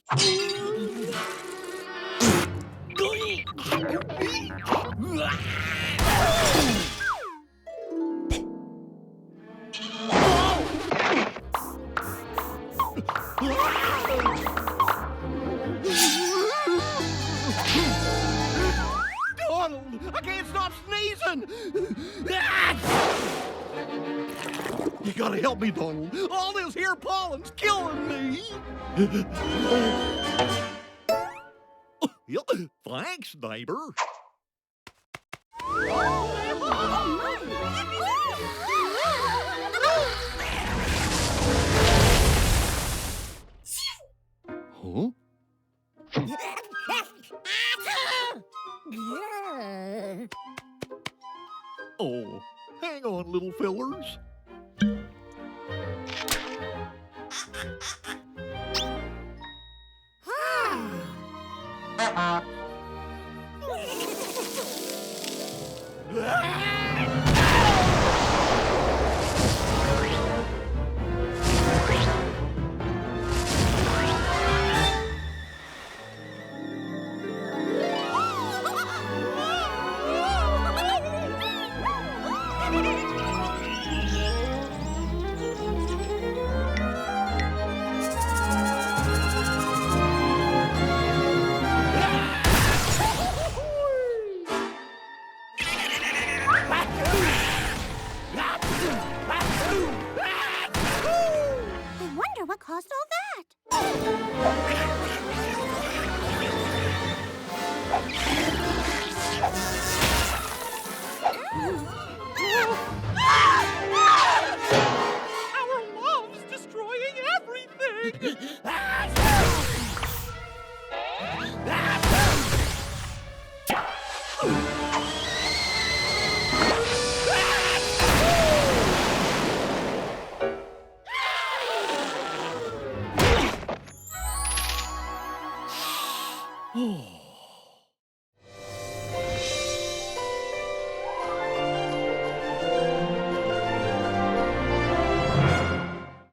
Donald, I can't stop sneezing. You gotta help me, Donald. All this here pollen's killing me. Thanks, neighbor. Huh? Oh, hang on, little fillers. What caused all that? Our love's destroying everything. Oh.